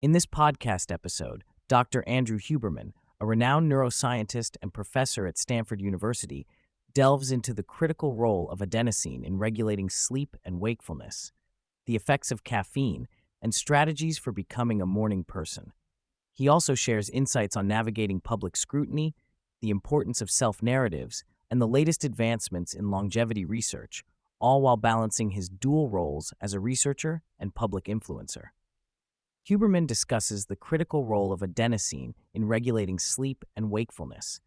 In this podcast episode, Dr. Andrew Huberman, a renowned neuroscientist and professor at Stanford University, delves into the critical role of adenosine in regulating sleep and wakefulness, the effects of caffeine, and strategies for becoming a morning person. He also shares insights on navigating public scrutiny, the importance of self-narratives, and the latest advancements in longevity research, all while balancing his dual roles as a researcher and public influencer. Huberman discusses the critical role of adenosine in regulating sleep and wakefulness.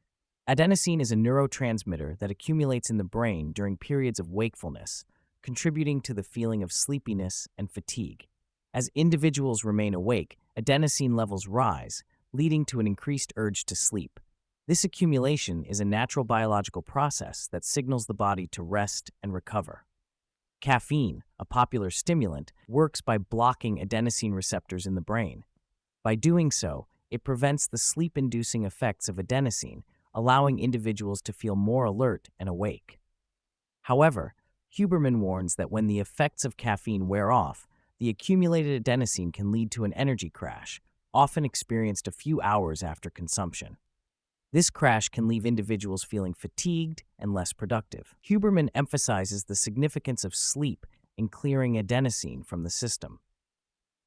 Adenosine is a neurotransmitter that accumulates in the brain during periods of wakefulness, contributing to the feeling of sleepiness and fatigue. As individuals remain awake, adenosine levels rise, leading to an increased urge to sleep. This accumulation is a natural biological process that signals the body to rest and recover. Caffeine, a popular stimulant, works by blocking adenosine receptors in the brain. By doing so, it prevents the sleep-inducing effects of adenosine, allowing individuals to feel more alert and awake. However, Huberman warns that when the effects of caffeine wear off, the accumulated adenosine can lead to an energy crash, often experienced a few hours after consumption. This crash can leave individuals feeling fatigued and less productive. Huberman emphasizes the significance of sleep in clearing adenosine from the system.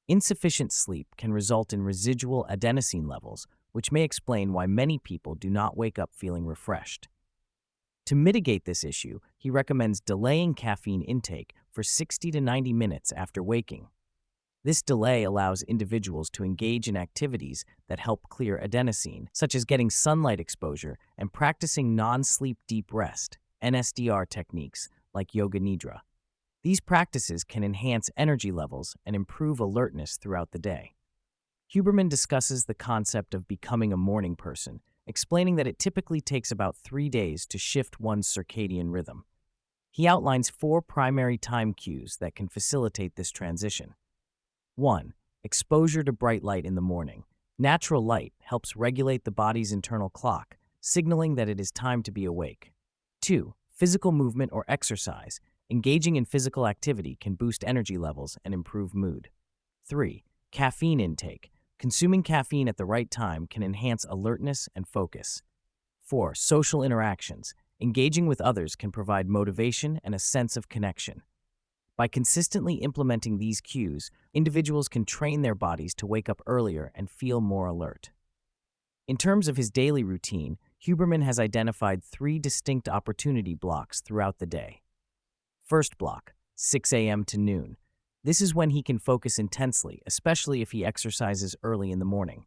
Insufficient sleep can result in residual adenosine levels, which may explain why many people do not wake up feeling refreshed. To mitigate this issue, he recommends delaying caffeine intake for 60 to 90 minutes after waking. This delay allows individuals to engage in activities that help clear adenosine, such as getting sunlight exposure and practicing non-sleep deep rest, NSDR techniques like yoga nidra. These practices can enhance energy levels and improve alertness throughout the day. Huberman discusses the concept of becoming a morning person, explaining that it typically takes about 3 days to shift one's circadian rhythm. He outlines 4 primary time cues that can facilitate this transition. 1. Exposure to bright light in the morning. Natural light helps regulate the body's internal clock, signaling that it is time to be awake. 2. Physical movement or exercise. Engaging in physical activity can boost energy levels and improve mood. 3. Caffeine intake. Consuming caffeine at the right time can enhance alertness and focus. 4. Social interactions. Engaging with others can provide motivation and a sense of connection. By consistently implementing these cues, individuals can train their bodies to wake up earlier and feel more alert. In terms of his daily routine, Huberman has identified 3 distinct opportunity blocks throughout the day. First block, 6 a.m. to noon. This is when he can focus intensely, especially if he exercises early in the morning.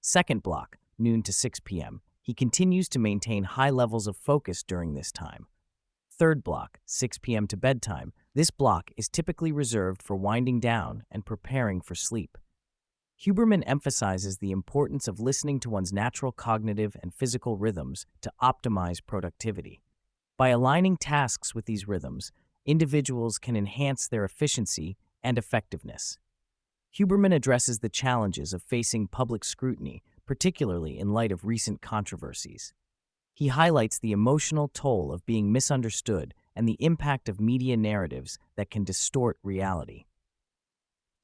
Second block, noon to 6 p.m. He continues to maintain high levels of focus during this time. Third block, 6 p.m. to bedtime. This block is typically reserved for winding down and preparing for sleep. Huberman emphasizes the importance of listening to one's natural cognitive and physical rhythms to optimize productivity. By aligning tasks with these rhythms, individuals can enhance their efficiency and effectiveness. Huberman addresses the challenges of facing public scrutiny, particularly in light of recent controversies. He highlights the emotional toll of being misunderstood and the impact of media narratives that can distort reality.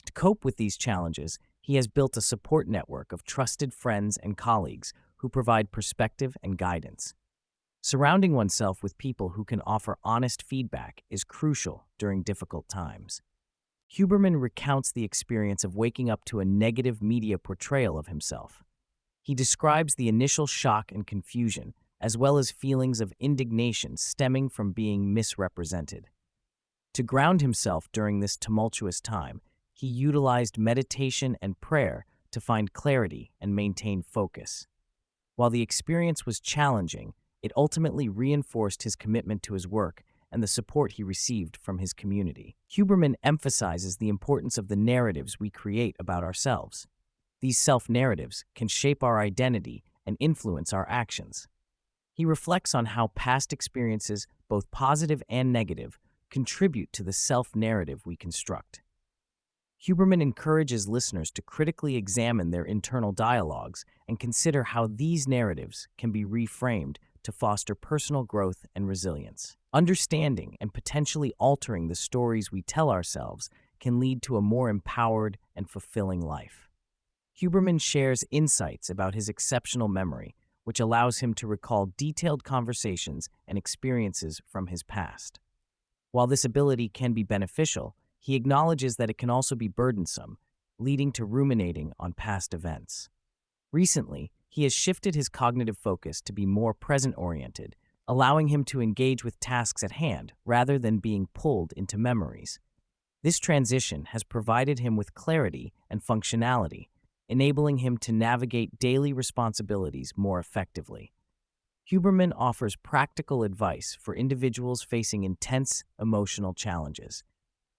To cope with these challenges, he has built a support network of trusted friends and colleagues who provide perspective and guidance. Surrounding oneself with people who can offer honest feedback is crucial during difficult times. Huberman recounts the experience of waking up to a negative media portrayal of himself. He describes the initial shock and confusion, as well as feelings of indignation stemming from being misrepresented. To ground himself during this tumultuous time, he utilized meditation and prayer to find clarity and maintain focus. While the experience was challenging, it ultimately reinforced his commitment to his work and the support he received from his community. Huberman emphasizes the importance of the narratives we create about ourselves. These self-narratives can shape our identity and influence our actions. He reflects on how past experiences, both positive and negative, contribute to the self-narrative we construct. Huberman encourages listeners to critically examine their internal dialogues and consider how these narratives can be reframed to foster personal growth and resilience. Understanding and potentially altering the stories we tell ourselves can lead to a more empowered and fulfilling life. Huberman shares insights about his exceptional memory, which allows him to recall detailed conversations and experiences from his past. While this ability can be beneficial, he acknowledges that it can also be burdensome, leading to ruminating on past events. Recently, he has shifted his cognitive focus to be more present-oriented, allowing him to engage with tasks at hand rather than being pulled into memories. This transition has provided him with clarity and functionality, enabling him to navigate daily responsibilities more effectively. Huberman offers practical advice for individuals facing intense emotional challenges.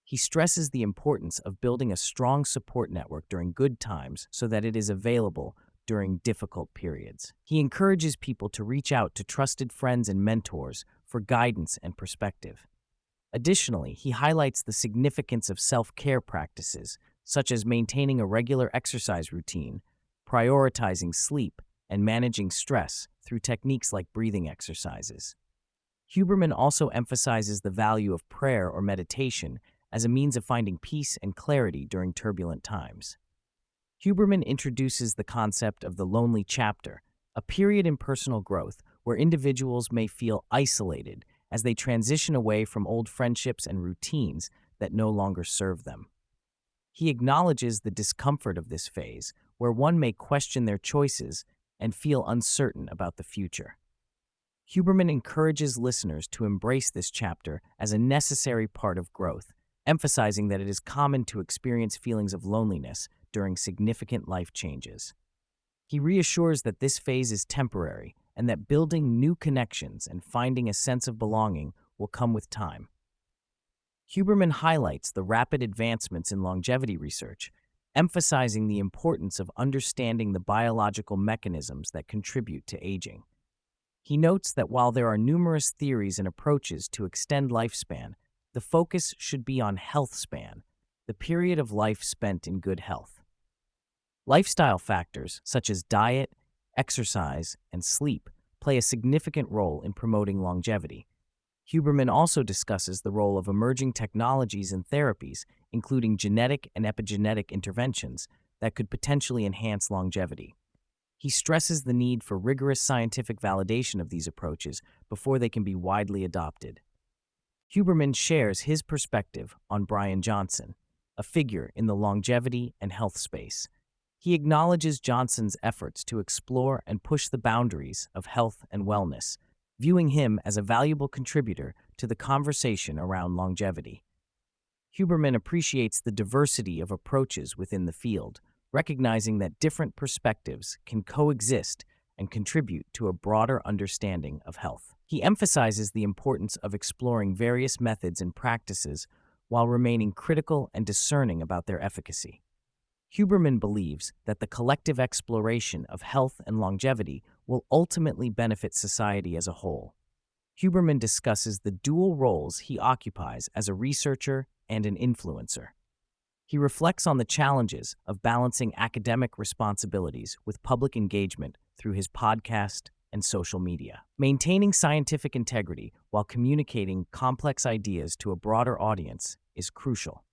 He stresses the importance of building a strong support network during good times so that it is available during difficult periods. He encourages people to reach out to trusted friends and mentors for guidance and perspective. Additionally, he highlights the significance of self-care practices, such as maintaining a regular exercise routine, prioritizing sleep, and managing stress through techniques like breathing exercises. Huberman also emphasizes the value of prayer or meditation as a means of finding peace and clarity during turbulent times. Huberman introduces the concept of the lonely chapter, a period in personal growth where individuals may feel isolated as they transition away from old friendships and routines that no longer serve them. He acknowledges the discomfort of this phase, where one may question their choices and feel uncertain about the future. Huberman encourages listeners to embrace this chapter as a necessary part of growth, emphasizing that it is common to experience feelings of loneliness during significant life changes. He reassures that this phase is temporary and that building new connections and finding a sense of belonging will come with time. Huberman highlights the rapid advancements in longevity research, emphasizing the importance of understanding the biological mechanisms that contribute to aging. He notes that while there are numerous theories and approaches to extend lifespan, the focus should be on health span, the period of life spent in good health. Lifestyle factors such as diet, exercise, and sleep play a significant role in promoting longevity. Huberman also discusses the role of emerging technologies and therapies, including genetic and epigenetic interventions, that could potentially enhance longevity. He stresses the need for rigorous scientific validation of these approaches before they can be widely adopted. Huberman shares his perspective on Bryan Johnson, a figure in the longevity and health space. He acknowledges Johnson's efforts to explore and push the boundaries of health and wellness, viewing him as a valuable contributor to the conversation around longevity. Huberman appreciates the diversity of approaches within the field, recognizing that different perspectives can coexist and contribute to a broader understanding of health. He emphasizes the importance of exploring various methods and practices while remaining critical and discerning about their efficacy. Huberman believes that the collective exploration of health and longevity will ultimately benefit society as a whole. Huberman discusses the dual roles he occupies as a researcher and an influencer. He reflects on the challenges of balancing academic responsibilities with public engagement through his podcast and social media. Maintaining scientific integrity while communicating complex ideas to a broader audience is crucial.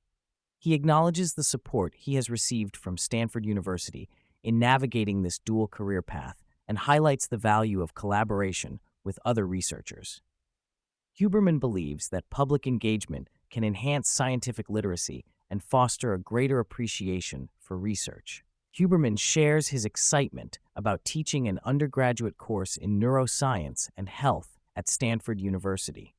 He acknowledges the support he has received from Stanford University in navigating this dual career path and highlights the value of collaboration with other researchers. Huberman believes that public engagement can enhance scientific literacy and foster a greater appreciation for research. Huberman shares his excitement about teaching an undergraduate course in neuroscience and health at Stanford University.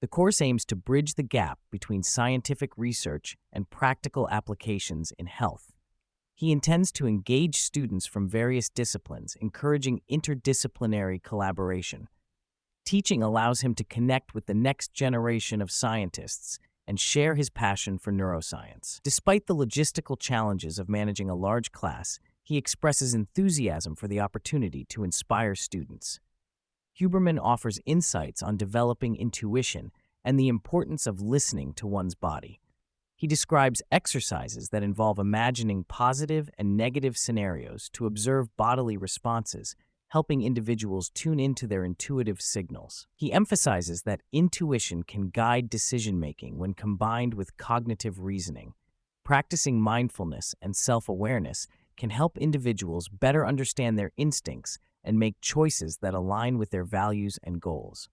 The course aims to bridge the gap between scientific research and practical applications in health. He intends to engage students from various disciplines, encouraging interdisciplinary collaboration. Teaching allows him to connect with the next generation of scientists and share his passion for neuroscience. Despite the logistical challenges of managing a large class, he expresses enthusiasm for the opportunity to inspire students. Huberman offers insights on developing intuition and the importance of listening to one's body. He describes exercises that involve imagining positive and negative scenarios to observe bodily responses, helping individuals tune into their intuitive signals. He emphasizes that intuition can guide decision-making when combined with cognitive reasoning. Practicing mindfulness and self-awareness can help individuals better understand their instincts and make choices that align with their values and goals.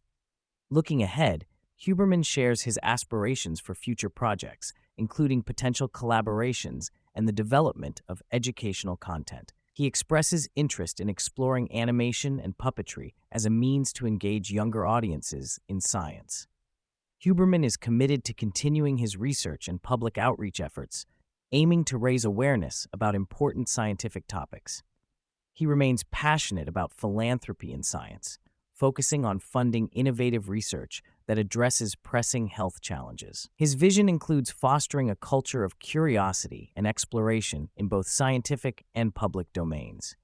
Looking ahead, Huberman shares his aspirations for future projects, including potential collaborations and the development of educational content. He expresses interest in exploring animation and puppetry as a means to engage younger audiences in science. Huberman is committed to continuing his research and public outreach efforts, aiming to raise awareness about important scientific topics. He remains passionate about philanthropy in science, focusing on funding innovative research that addresses pressing health challenges. His vision includes fostering a culture of curiosity and exploration in both scientific and public domains.